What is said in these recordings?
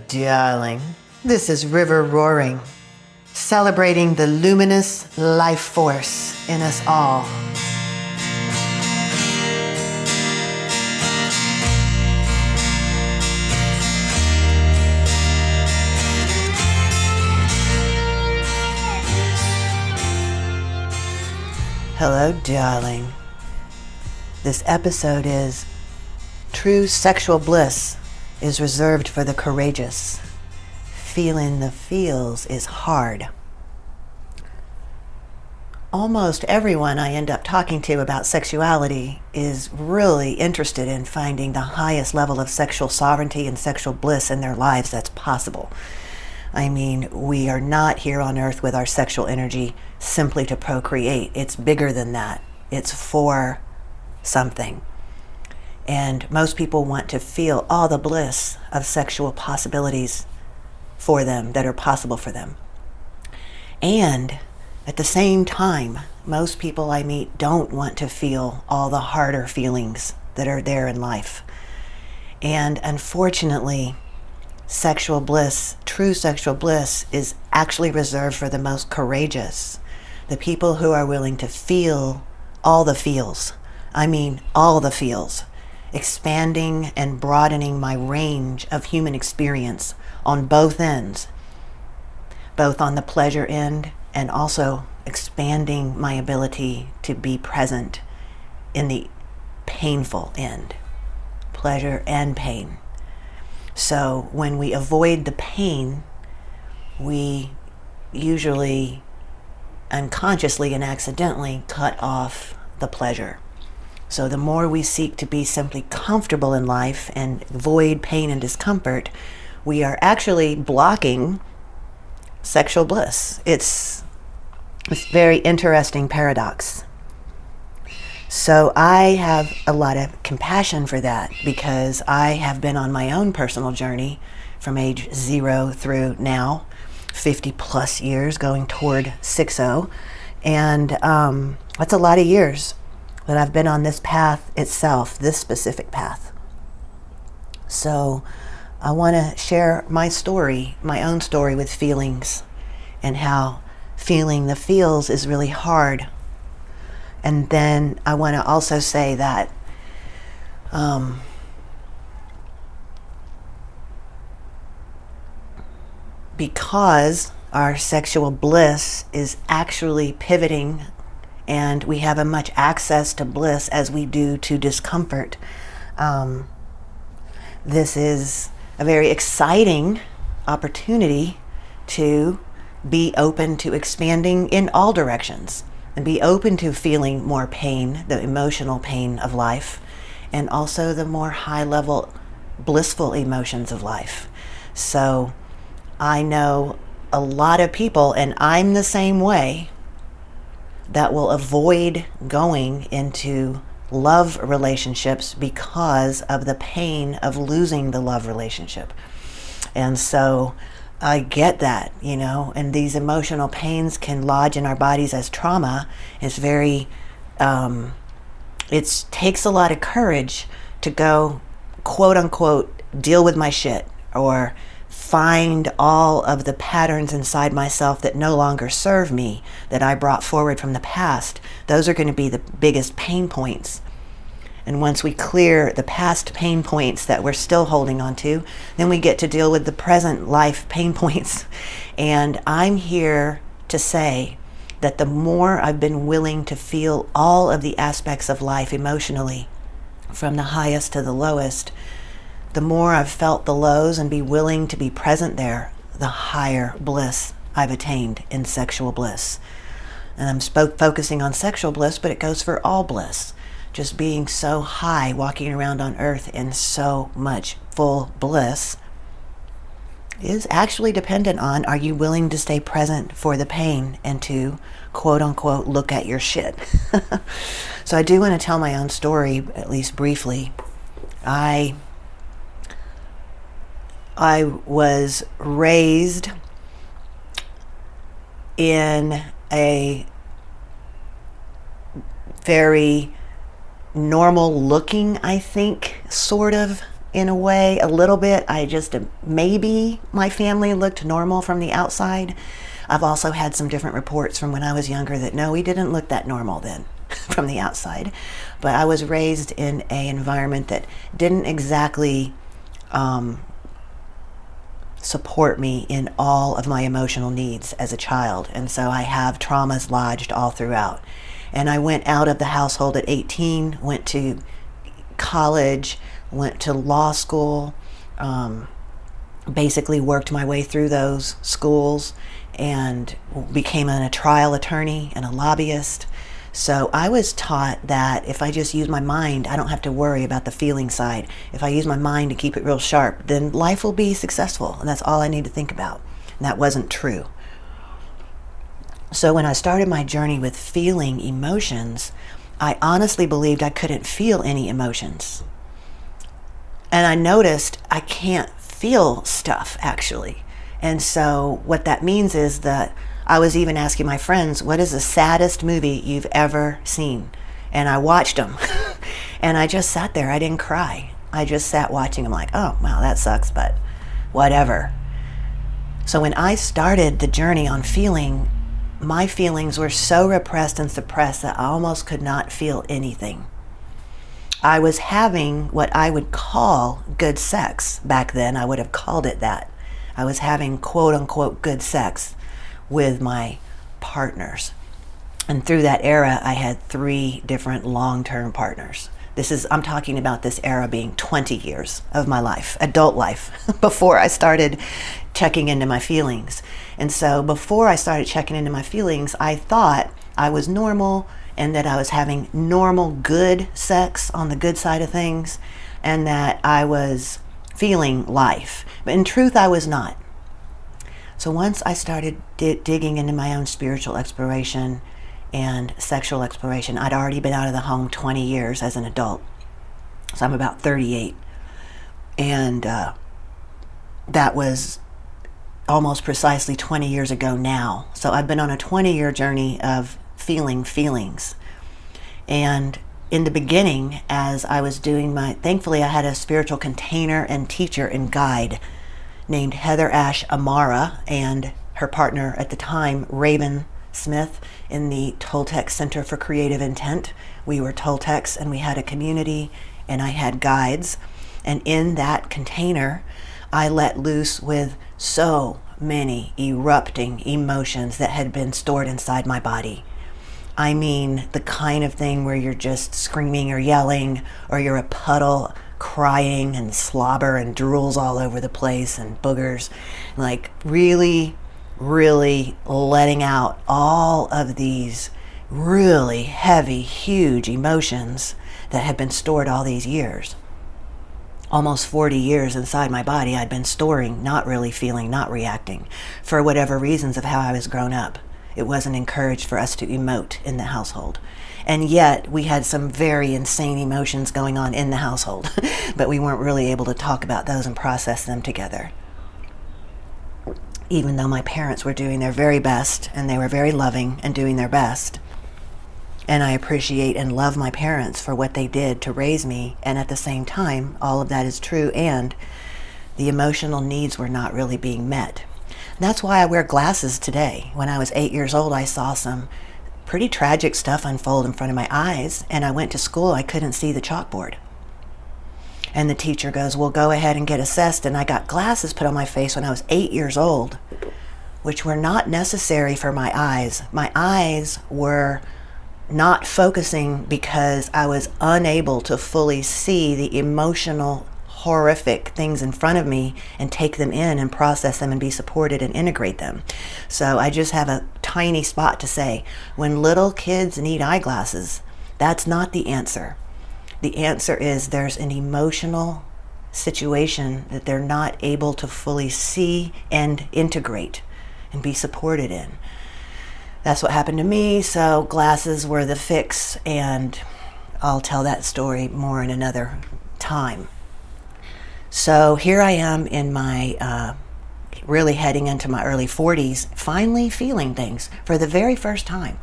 darling. This is River Roaring, celebrating the luminous life force in us all. Hello, darling. This episode is True Sexual Bliss is reserved for the courageous. Feeling the feels is hard. Almost everyone I end up talking to about sexuality is really interested in finding the highest level of sexual sovereignty and sexual bliss in their lives that's possible. I mean, we are not here on earth with our sexual energy simply to procreate. It's bigger than that. It's for something. And most people want to feel all the bliss of sexual possibilities for them that are possible for them. And at the same time, most people I meet don't want to feel all the harder feelings that are there in life. And unfortunately, sexual bliss, true sexual bliss, is actually reserved for the most courageous. The people who are willing to feel all the feels. I mean, all the feels. Expanding and broadening my range of human experience on both ends. Both on the pleasure end and also expanding my ability to be present in the painful end. Pleasure and pain. So when we avoid the pain, we usually unconsciously and accidentally cut off the pleasure. So the more we seek to be simply comfortable in life and avoid pain and discomfort, we are actually blocking sexual bliss. It's a very interesting paradox. So I have a lot of compassion for that because I have been on my own personal journey from age 0 through now, 50 plus years, going toward 60. And that's a lot of years that I've been on this path itself, this specific path. So I want to share my story, my own story with feelings, and how feeling the feels is really hard. And then I want to also say that because our sexual bliss is actually pivoting and we have as much access to bliss as we do to discomfort, this is a very exciting opportunity to be open to expanding in all directions. And be open to feeling more pain, the emotional pain of life, and also the more high-level blissful emotions of life. So I know a lot of people, and I'm the same way, that will avoid going into love relationships because of the pain of losing the love relationship. And so I get that, and these emotional pains can lodge in our bodies as trauma. It's very, it takes a lot of courage to go, quote unquote, deal with my shit, or find all of the patterns inside myself that no longer serve me, that I brought forward from the past. Those are going to be the biggest pain points. And once we clear the past pain points that we're still holding on to, then we get to deal with the present life pain points. And I'm here to say that the more I've been willing to feel all of the aspects of life emotionally, from the highest to the lowest, the more I've felt the lows and be willing to be present there, the higher bliss I've attained in sexual bliss. And I'm focusing on sexual bliss, but it goes for all bliss. Just being so high, walking around on earth in so much full bliss is actually dependent on, are you willing to stay present for the pain and to, quote unquote, look at your shit? So I do want to tell my own story, at least briefly. I was raised in a very normal looking, I think, sort of in a way, a little bit. Maybe my family looked normal from the outside. I've also had some different reports from when I was younger that no, we didn't look that normal then from the outside. But I was raised in an environment that didn't exactly support me in all of my emotional needs as a child. And so I have traumas lodged all throughout. And I went out of the household at 18, went to college, went to law school, basically worked my way through those schools and became a trial attorney and a lobbyist. So I was taught that if I just use my mind, I don't have to worry about the feeling side. If I use my mind to keep it real sharp, then life will be successful, and that's all I need to think about. And that wasn't true. So when I started my journey with feeling emotions, I honestly believed I couldn't feel any emotions. And I noticed I can't feel stuff, actually. And so what that means is that I was even asking my friends, what is the saddest movie you've ever seen? And I watched them. And I just sat there. I didn't cry. I just sat watching them like, oh, wow, that sucks, but whatever. So when I started the journey on feeling, my feelings were so repressed and suppressed that I almost could not feel anything. I was having what I would call good sex. Back then, I would have called it that. I was having quote unquote good sex with my partners. And through that era, I had 3 different long-term partners. I'm talking about this era being 20 years of my life, adult life, before I started checking into my feelings. And so before I started checking into my feelings, I thought I was normal and that I was having normal, good sex on the good side of things, and that I was feeling life. But in truth, I was not. So once I started digging into my own spiritual exploration and sexual exploration, I'd already been out of the home 20 years as an adult. So I'm about 38. And that was almost precisely 20 years ago now. So I've been on a 20-year journey of feeling feelings. And in the beginning, as I was doing thankfully I had a spiritual container and teacher and guide named Heather Ash Amara and her partner at the time, Raven Smith, in the Toltec Center for Creative Intent. We were Toltecs and we had a community and I had guides. And in that container, I let loose with so many erupting emotions that had been stored inside my body. I mean, the kind of thing where you're just screaming or yelling, or you're a puddle crying and slobber and drools all over the place and boogers, like really, really letting out all of these really heavy, huge emotions that had been stored all these years. Almost 40 years inside my body, I'd been storing, not really feeling, not reacting, for whatever reasons of how I was grown up. It wasn't encouraged for us to emote in the household. And yet we had some very insane emotions going on in the household, but we weren't really able to talk about those and process them together. Even though my parents were doing their very best and they were very loving and doing their best. And I appreciate and love my parents for what they did to raise me. And at the same time, all of that is true. And the emotional needs were not really being met. And that's why I wear glasses today. When I was 8 years old, I saw some pretty tragic stuff unfold in front of my eyes. And I went to school, I couldn't see the chalkboard. And the teacher goes, well, go ahead and get assessed. And I got glasses put on my face when I was 8 years old, which were not necessary for my eyes. My eyes were not focusing because I was unable to fully see the emotional, horrific things in front of me and take them in and process them and be supported and integrate them. So I just have a tiny spot to say, when little kids need eyeglasses, that's not the answer. The answer is there's an emotional situation that they're not able to fully see and integrate and be supported in. That's what happened to me, so glasses were the fix, and I'll tell that story more in another time. So here I am in my, really heading into my early 40s, finally feeling things for the very first time.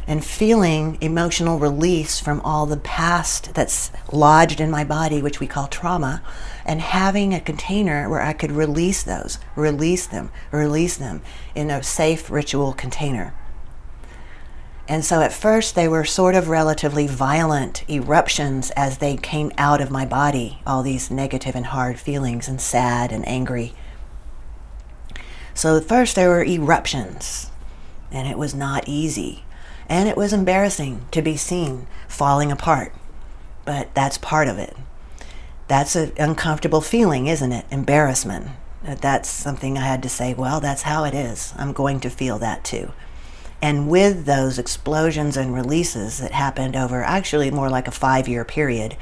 and feeling emotional release from all the past that's lodged in my body, which we call trauma, and having a container where I could release them in a safe ritual container. And so at first they were sort of relatively violent eruptions as they came out of my body, all these negative and hard feelings and sad and angry. So at first there were eruptions, and it was not easy. And it was embarrassing to be seen falling apart. But that's part of it. That's an uncomfortable feeling, isn't it? Embarrassment. That's something I had to say, well, that's how it is. I'm going to feel that too. And with those explosions and releases that happened over actually more like a 5-year period,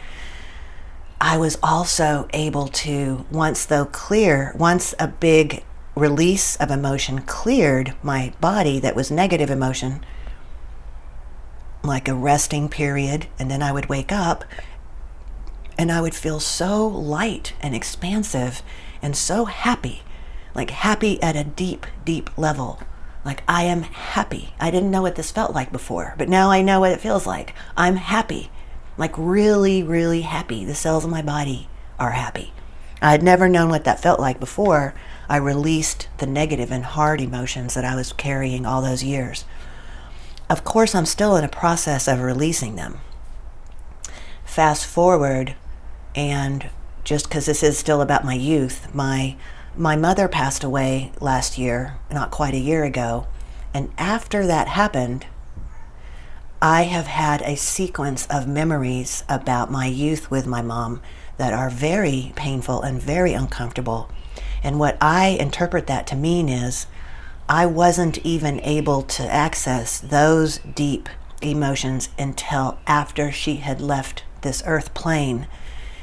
I was also able to, once a big release of emotion cleared my body that was negative emotion, like a resting period, and then I would wake up and I would feel so light and expansive and so happy, like happy at a deep, deep level. Like I am happy. I didn't know what this felt like before, but now I know what it feels like. I'm happy, like really, really happy. The cells of my body are happy. I had never known what that felt like before I released the negative and hard emotions that I was carrying all those years. Of course, I'm still in a process of releasing them. Fast forward, and just because this is still about my youth, my mother passed away last year, not quite a year ago, and after that happened, I have had a sequence of memories about my youth with my mom that are very painful and very uncomfortable. And what I interpret that to mean is I wasn't even able to access those deep emotions until after she had left this earth plane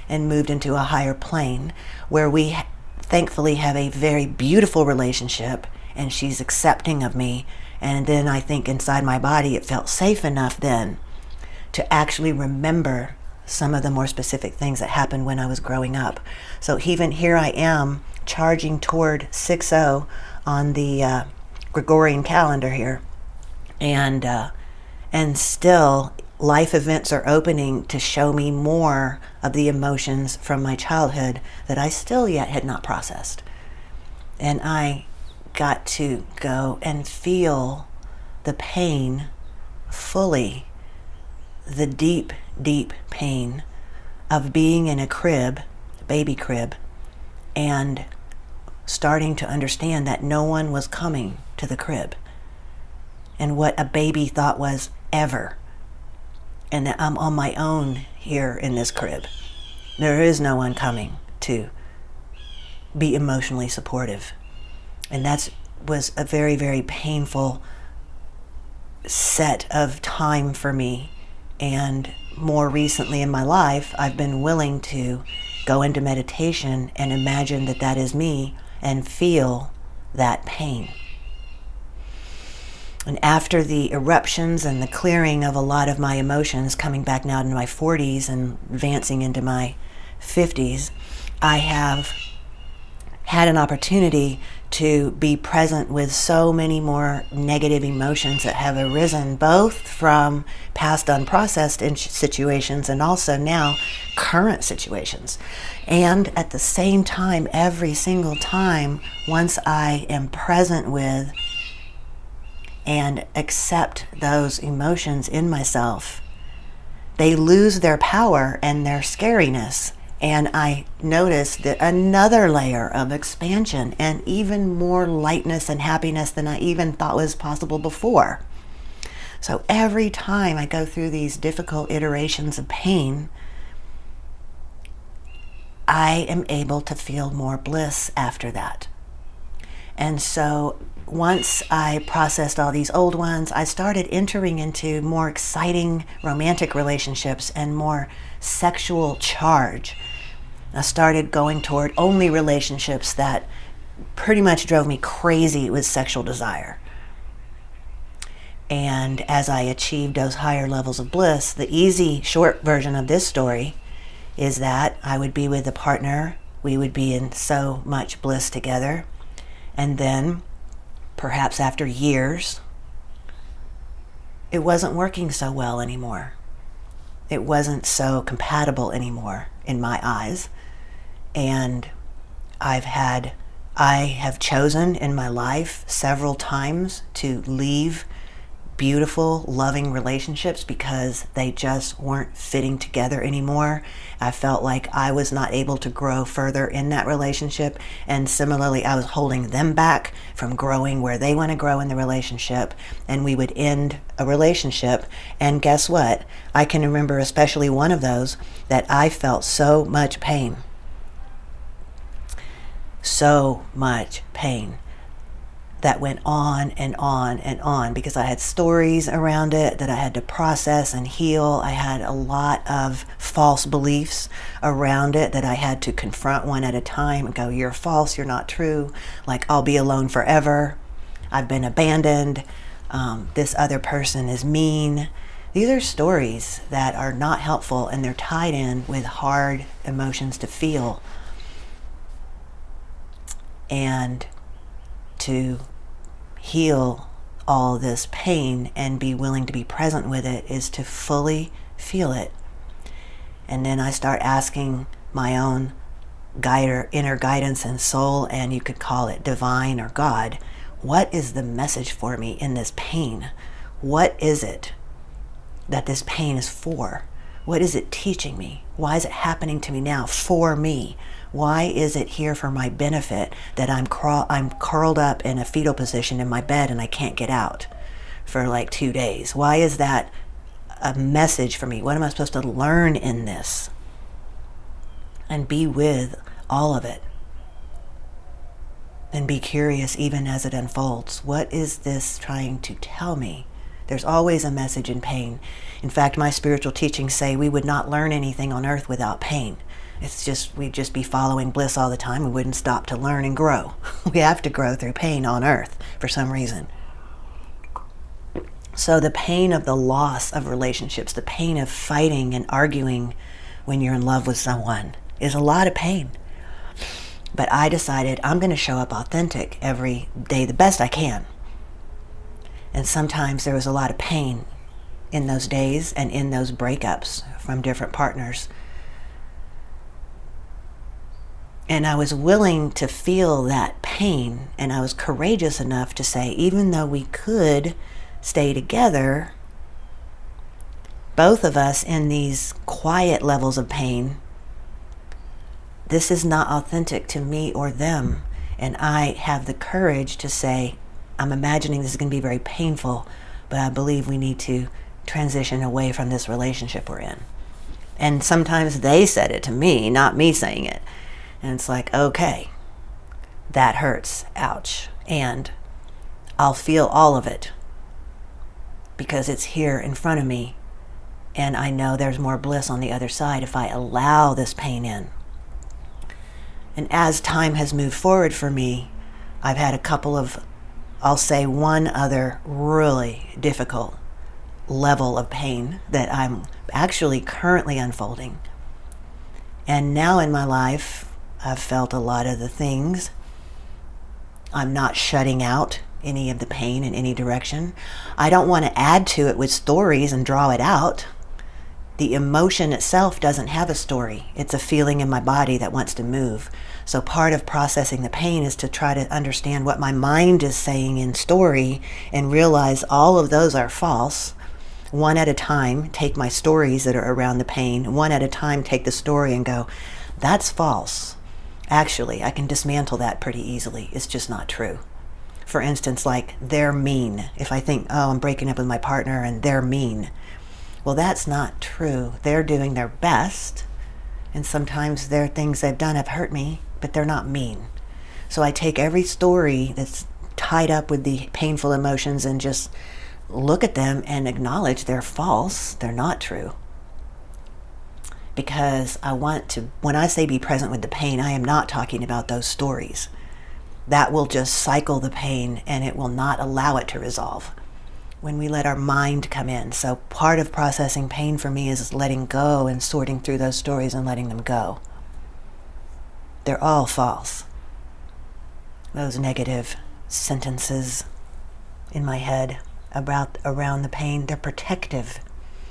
and moved into a higher plane, where we thankfully have a very beautiful relationship, and she's accepting of me. And then I think inside my body it felt safe enough then to actually remember some of the more specific things that happened when I was growing up. So even here I am charging toward 6-0 on the Gregorian calendar here, and still life events are opening to show me more of the emotions from my childhood that I still yet had not processed. And I got to go and feel the pain fully, the deep, deep pain of being in a crib, baby crib, and starting to understand that no one was coming to the crib, and what a baby thought was ever, and that I'm on my own here in this crib. There is no one coming to be emotionally supportive. And that was a very, very painful set of time for me. And more recently in my life, I've been willing to go into meditation and imagine that that is me and feel that pain. And after the eruptions and the clearing of a lot of my emotions, coming back now into my 40s and advancing into my 50s, I have had an opportunity to be present with so many more negative emotions that have arisen, both from past unprocessed situations and also now current situations. And at the same time, every single time, once I am present with and accept those emotions in myself, they lose their power and their scariness. And I noticed that another layer of expansion and even more lightness and happiness than I even thought was possible before. So every time I go through these difficult iterations of pain, I am able to feel more bliss after that. And so once I processed all these old ones, I started entering into more exciting romantic relationships and more sexual charge. I started going toward only relationships that pretty much drove me crazy with sexual desire. And as I achieved those higher levels of bliss, the easy, short version of this story is that I would be with a partner, we would be in so much bliss together, and then perhaps after years, it wasn't working so well anymore. It wasn't so compatible anymore in my eyes. And I have chosen in my life several times to leave beautiful, loving relationships because they just weren't fitting together anymore. I felt like I was not able to grow further in that relationship, and similarly, I was holding them back from growing where they want to grow in the relationship, and we would end a relationship, and guess what? I can remember especially one of those that I felt so much pain. So much pain. That went on and on and on because I had stories around it that I had to process and heal. I had a lot of false beliefs around it that I had to confront one at a time and go, you're false, you're not true, like I'll be alone forever, I've been abandoned, this other person is mean. These are stories that are not helpful, and they're tied in with hard emotions to feel. And to heal all this pain and be willing to be present with it is to fully feel it. And then I start asking my own inner guidance and soul, and you could call it divine or God, what is the message for me in this pain? What is it that this pain is for? What is it teaching me? Why is it happening to me now for me? Why is it here for my benefit that I'm curled up in a fetal position in my bed and I can't get out for like 2 days? Why is that a message for me? What am I supposed to learn in this? And be with all of it. And be curious even as it unfolds. What is this trying to tell me? There's always a message in pain. In fact, my spiritual teachings say we would not learn anything on earth without pain. We'd just be following bliss all the time. We wouldn't stop to learn and grow. We have to grow through pain on earth for some reason. So the pain of the loss of relationships, the pain of fighting and arguing when you're in love with someone is a lot of pain. But I decided I'm going to show up authentic every day the best I can. And sometimes there was a lot of pain in those days and in those breakups from different partners. And I was willing to feel that pain, and I was courageous enough to say, even though we could stay together, both of us in these quiet levels of pain, this is not authentic to me or them. And I have the courage to say, I'm imagining this is going to be very painful, but I believe we need to transition away from this relationship we're in. And sometimes they said it to me, not me saying it. And it's like, okay, that hurts, ouch. And I'll feel all of it because it's here in front of me. And I know there's more bliss on the other side if I allow this pain in. And as time has moved forward for me, I've had a couple of, I'll say one other really difficult level of pain that I'm actually currently unfolding. And now in my life, I've felt a lot of the things. I'm not shutting out any of the pain in any direction. I don't want to add to it with stories and draw it out. The emotion itself doesn't have a story. It's a feeling in my body that wants to move. So part of processing the pain is to try to understand what my mind is saying in story and realize all of those are false. One at a time, take my stories that are around the pain. One at a time, take the story and go, that's false. Actually, I can dismantle that pretty easily. It's just not true. For instance, like, they're mean. If I think, oh, I'm breaking up with my partner and they're mean. Well, that's not true. They're doing their best. And sometimes there are things they've done have hurt me, but they're not mean. So I take every story that's tied up with the painful emotions and just look at them and acknowledge they're false. They're not true. Because I want to, when I say be present with the pain, I am not talking about those stories. That will just cycle the pain and it will not allow it to resolve when we let our mind come in. So part of processing pain for me is letting go and sorting through those stories and letting them go. They're all false. Those negative sentences in my head, around the pain. They're protective.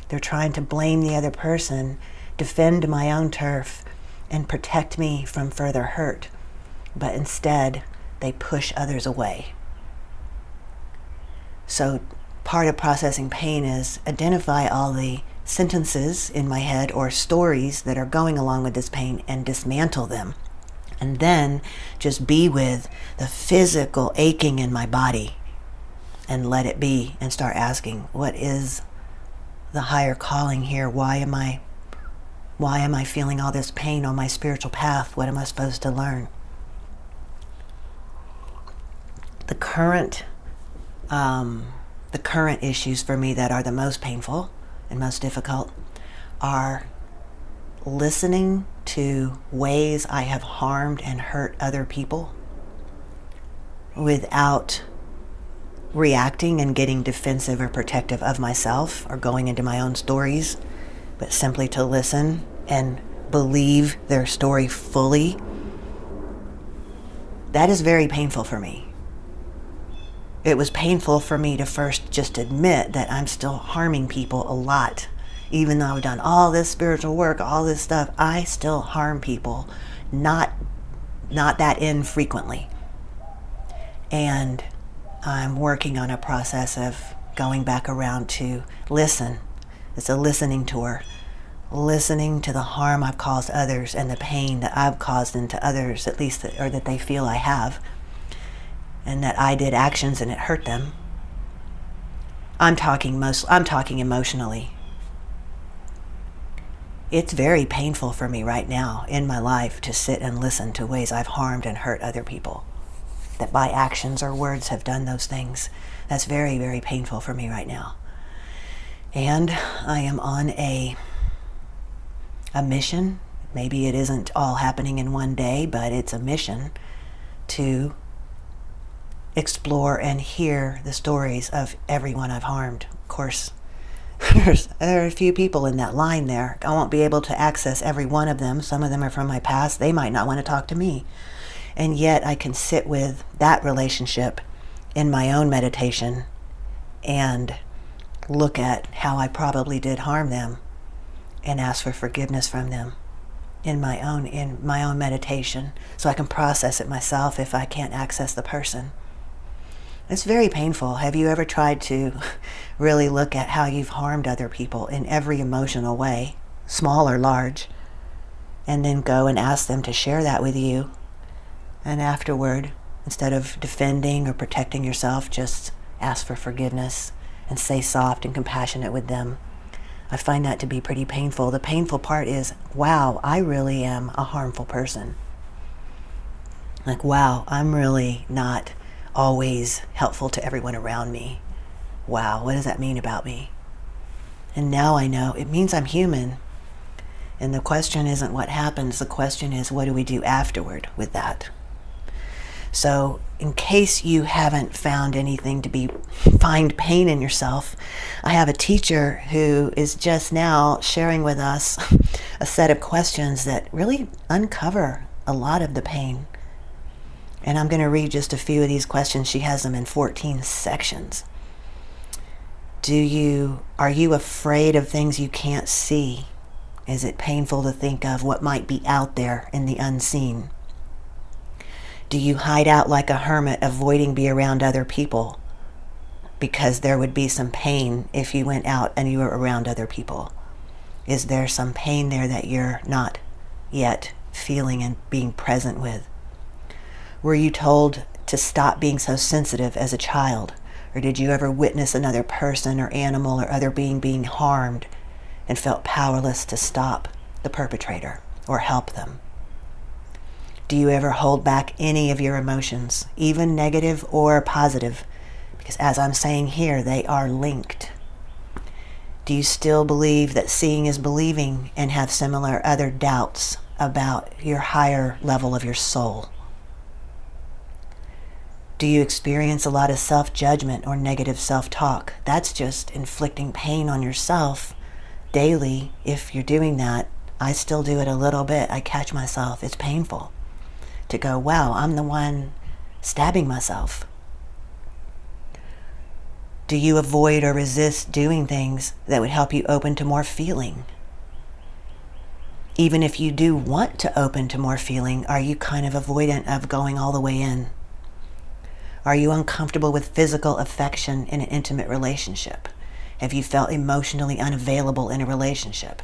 They're trying to blame the other person, defend my own turf, and protect me from further hurt. But instead, they push others away. So part of processing pain is identify all the sentences in my head or stories that are going along with this pain and dismantle them. And then just be with the physical aching in my body and let it be, and start asking, what is the higher calling here? Why am I feeling all this pain on my spiritual path? What am I supposed to learn? The current issues for me that are the most painful and most difficult are listening to ways I have harmed and hurt other people without reacting and getting defensive or protective of myself or going into my own stories, but simply to listen and believe their story fully. That is very painful for me. It was painful for me to first just admit that I'm still harming people a lot. Even though I've done all this spiritual work, all this stuff, I still harm people, not that infrequently. And I'm working on a process of going back around to listen. It's a listening tour. Listening to the harm I've caused others and the pain that I've caused into others, at least that they feel I have, and that I did actions and it hurt them. I'm talking emotionally. It's very painful for me right now in my life to sit and listen to ways I've harmed and hurt other people, that by actions or words have done those things. That's very, very painful for me right now. And I am on a mission. Maybe it isn't all happening in one day, but it's a mission to explore and hear the stories of everyone I've harmed. Of course, there are a few people in that line there. I won't be able to access every one of them. Some of them are from my past. They might not want to talk to me. And yet I can sit with that relationship in my own meditation and look at how I probably did harm them and ask for forgiveness from them in my own meditation, so I can process it myself if I can't access the person. It's very painful. Have you ever tried to really look at how you've harmed other people in every emotional way, small or large, and then go and ask them to share that with you? And afterward, instead of defending or protecting yourself, just ask for forgiveness and stay soft and compassionate with them. I find that to be pretty painful. The painful part is, wow, I really am a harmful person. Like, wow, I'm really not always helpful to everyone around me. Wow, what does that mean about me? And now I know it means I'm human. And the question isn't what happens. The question is, what do we do afterward with that? So in case you haven't found anything to find pain in yourself, I have a teacher who is just now sharing with us a set of questions that really uncover a lot of the pain. And I'm going to read just a few of these questions. She has them in 14 sections. Are you afraid of things you can't see? Is it painful to think of what might be out there in the unseen? Do you hide out like a hermit, avoiding being around other people because there would be some pain if you went out and you were around other people? Is there some pain there that you're not yet feeling and being present with? Were you told to stop being so sensitive as a child? Or did you ever witness another person or animal or other being harmed and felt powerless to stop the perpetrator or help them? Do you ever hold back any of your emotions, even negative or positive? Because as I'm saying here, they are linked. Do you still believe that seeing is believing and have similar other doubts about your higher level of your soul? Do you experience a lot of self-judgment or negative self-talk? That's just inflicting pain on yourself daily. If you're doing that, I still do it a little bit. I catch myself. It's painful to go, wow, I'm the one stabbing myself. Do you avoid or resist doing things that would help you open to more feeling? Even if you do want to open to more feeling, are you kind of avoidant of going all the way in? Are you uncomfortable with physical affection in an intimate relationship? Have you felt emotionally unavailable in a relationship?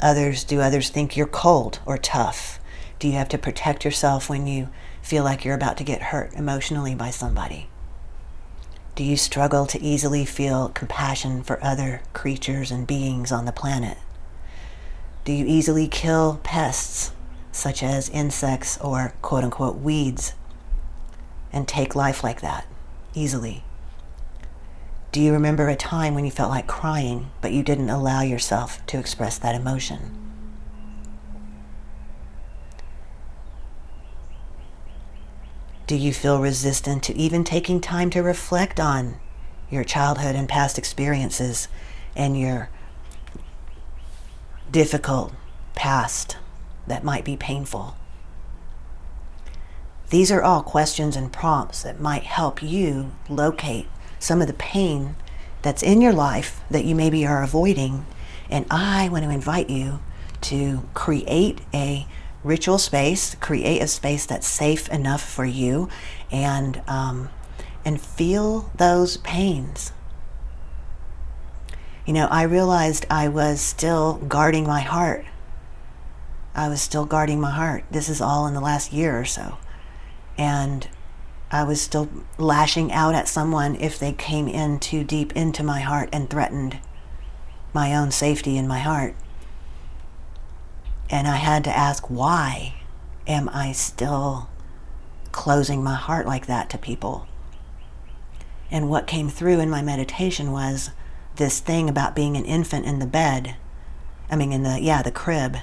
Do others think you're cold or tough? Do you have to protect yourself when you feel like you're about to get hurt emotionally by somebody? Do you struggle to easily feel compassion for other creatures and beings on the planet? Do you easily kill pests, such as insects or quote-unquote weeds, and take life like that, easily? Do you remember a time when you felt like crying, but you didn't allow yourself to express that emotion? Do you feel resistant to even taking time to reflect on your childhood and past experiences and your difficult past that might be painful? These are all questions and prompts that might help you locate some of the pain that's in your life that you maybe are avoiding. And I want to invite you to create a ritual space, create a space that's safe enough for you, and feel those pains. You know, I realized I was still guarding my heart. This is all in the last year or so. And I was still lashing out at someone if they came in too deep into my heart and threatened my own safety in my heart. And I had to ask, why am I still closing my heart like that to people? And what came through in my meditation was this thing about being an infant in the bed. The crib.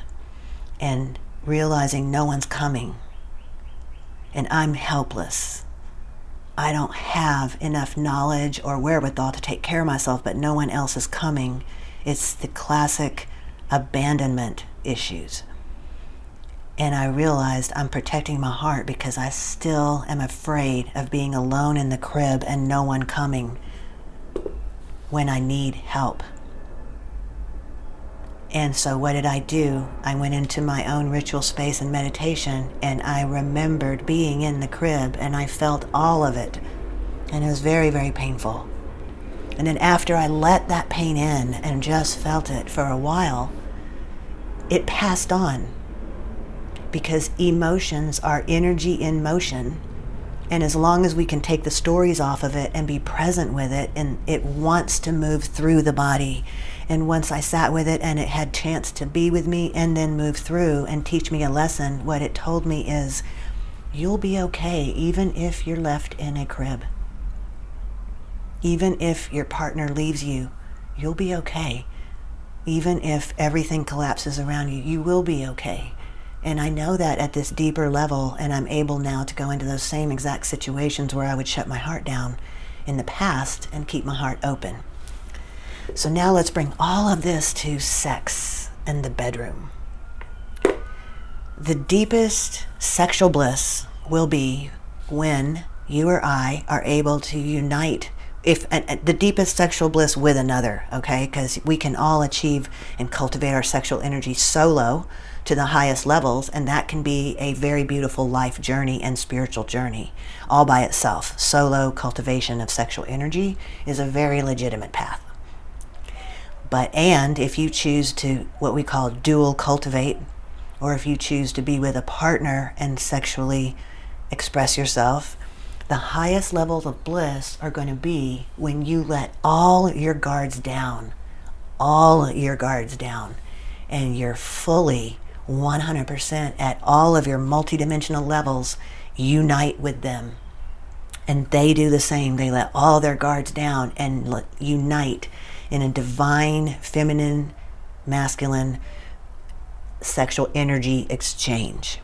And realizing no one's coming. And I'm helpless. I don't have enough knowledge or wherewithal to take care of myself, but no one else is coming. It's the classic abandonment issues. And I realized I'm protecting my heart because I still am afraid of being alone in the crib and no one coming when I need help. And so what did I do? I went into my own ritual space and meditation, and I remembered being in the crib, and I felt all of it. And it was very, very painful. And then after I let that pain in and just felt it for a while, it passed on. Because emotions are energy in motion. And as long as we can take the stories off of it and be present with it, and it wants to move through the body. And once I sat with it and it had chance to be with me and then move through and teach me a lesson, what it told me is, you'll be okay even if you're left in a crib. Even if your partner leaves you, you'll be okay. Even if everything collapses around you, you will be okay. And I know that at this deeper level, and I'm able now to go into those same exact situations where I would shut my heart down in the past and keep my heart open. So now let's bring all of this to sex and the bedroom. The deepest sexual bliss will be when you or I are able to unite, the deepest sexual bliss with another, okay? Because we can all achieve and cultivate our sexual energy solo to the highest levels, and that can be a very beautiful life journey and spiritual journey all by itself. Solo cultivation of sexual energy is a very legitimate path. And if you choose to what we call dual cultivate, or if you choose to be with a partner and sexually express yourself, the highest levels of bliss are going to be when you let all your guards down, and you're fully 100% at all of your multidimensional levels, unite with them. And they do the same. They let all their guards down and unite in a divine, feminine, masculine, sexual energy exchange,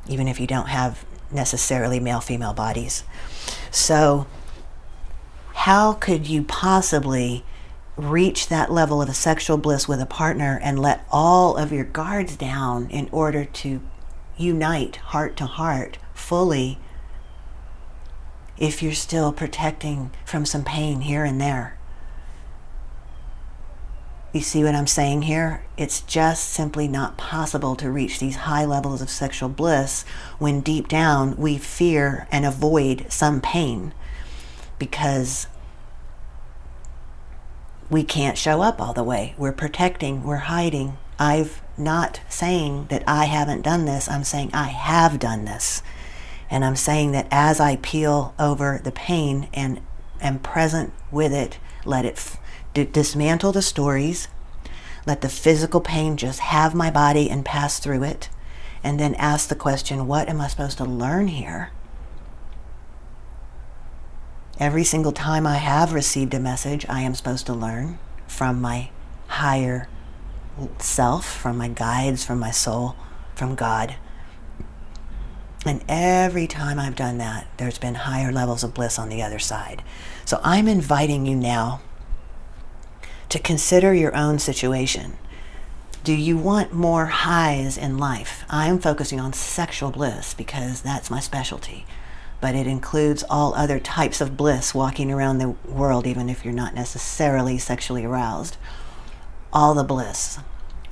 even if you don't have necessarily male-female bodies. So how could you possibly reach that level of a sexual bliss with a partner and let all of your guards down in order to unite heart to heart fully if you're still protecting from some pain here and there. You see what I'm saying here? It's just simply not possible to reach these high levels of sexual bliss when deep down we fear and avoid some pain because we can't show up all the way. We're protecting, we're hiding. I'm not saying that I haven't done this. I'm saying I have done this. And I'm saying that as I peel over the pain and am present with it, let it dismantle the stories, let the physical pain just have my body and pass through it, and then ask the question, what am I supposed to learn here? Every single time I have received a message, I am supposed to learn from my higher self, from my guides, from my soul, from God. And every time I've done that, there's been higher levels of bliss on the other side. So I'm inviting you now to consider your own situation. Do you want more highs in life? I'm focusing on sexual bliss because that's my specialty. But it includes all other types of bliss walking around the world, even if you're not necessarily sexually aroused. All the bliss.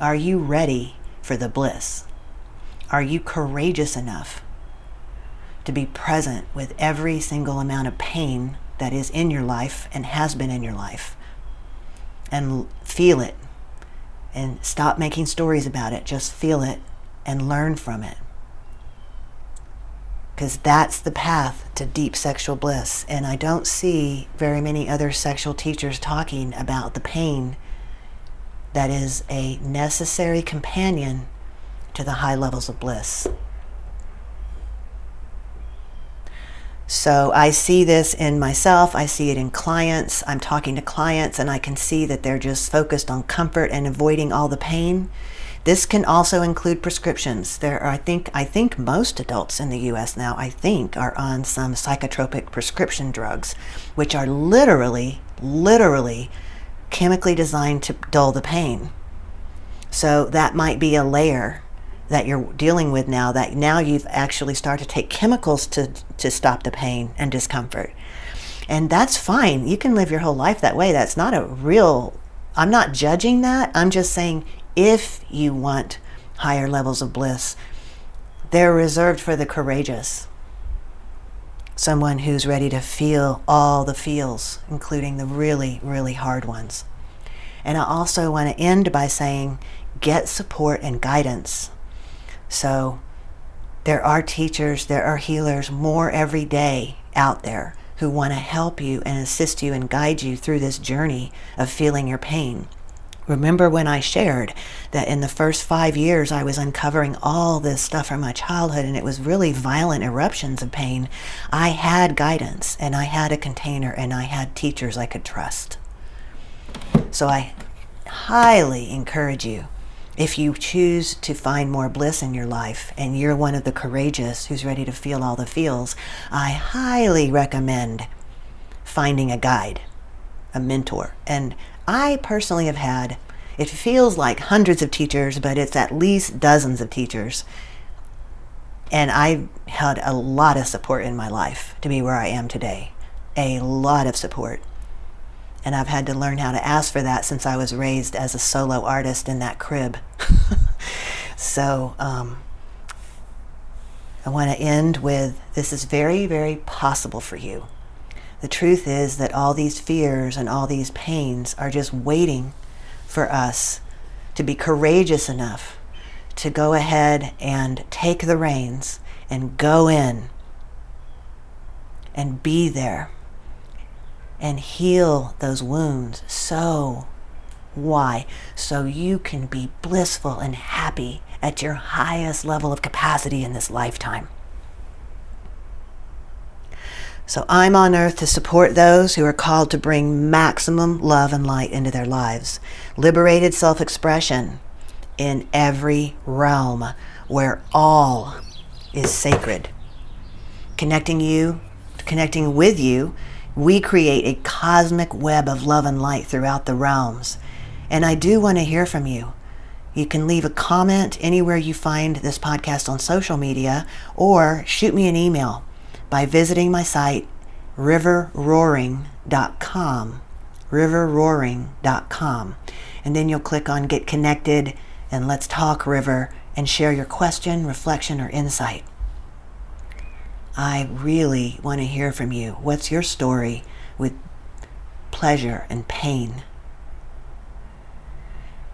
Are you ready for the bliss? Are you courageous enough to be present with every single amount of pain that is in your life and has been in your life? And feel it. And stop making stories about it. Just feel it and learn from it. Because that's the path to deep sexual bliss. And I don't see very many other sexual teachers talking about the pain that is a necessary companion to the high levels of bliss. So I see this in myself, I see it in clients. I'm talking to clients and I can see that they're just focused on comfort and avoiding all the pain. This can also include prescriptions. There are, I think most adults in the US now, are on some psychotropic prescription drugs, which are literally chemically designed to dull the pain. So that might be a layer that you're dealing with now, that now you've actually started to take chemicals to stop the pain and discomfort. And that's fine. You can live your whole life that way. That's not I'm not judging that. I'm just saying if you want higher levels of bliss, they're reserved for the courageous. Someone who's ready to feel all the feels, including the really, really hard ones. And I also want to end by saying, get support and guidance. So there are teachers, there are healers, more every day out there who want to help you and assist you and guide you through this journey of feeling your pain. Remember when I shared that in the first 5 years I was uncovering all this stuff from my childhood and it was really violent eruptions of pain. I had guidance and I had a container and I had teachers I could trust. So I highly encourage you, if you choose to find more bliss in your life and you're one of the courageous who's ready to feel all the feels, I highly recommend finding a guide, a mentor. And I personally have had, it feels like hundreds of teachers, but it's at least dozens of teachers. And I've had a lot of support in my life to be where I am today. A lot of support. And I've had to learn how to ask for that since I was raised as a solo artist in that crib. So I want to end with, this is very, very possible for you. The truth is that all these fears and all these pains are just waiting for us to be courageous enough to go ahead and take the reins and go in and be there and heal those wounds. So why? So you can be blissful and happy at your highest level of capacity in this lifetime. So I'm on earth to support those who are called to bring maximum love and light into their lives. Liberated self-expression in every realm where all is sacred. Connecting with you, we create a cosmic web of love and light throughout the realms. And I do want to hear from you. You can leave a comment anywhere you find this podcast on social media, or shoot me an email by visiting my site riverroaring.com, riverroaring.com. And then you'll click on Get Connected and Let's Talk River and share your question, reflection, or insight. I really want to hear from you. What's your story with pleasure and pain?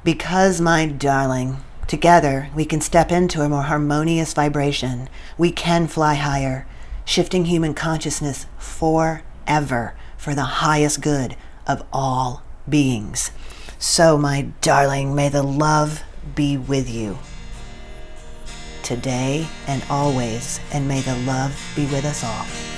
Because, my darling, together we can step into a more harmonious vibration. We can fly higher, shifting human consciousness forever for the highest good of all beings. So, my darling, may the love be with you today and always, and may the love be with us all.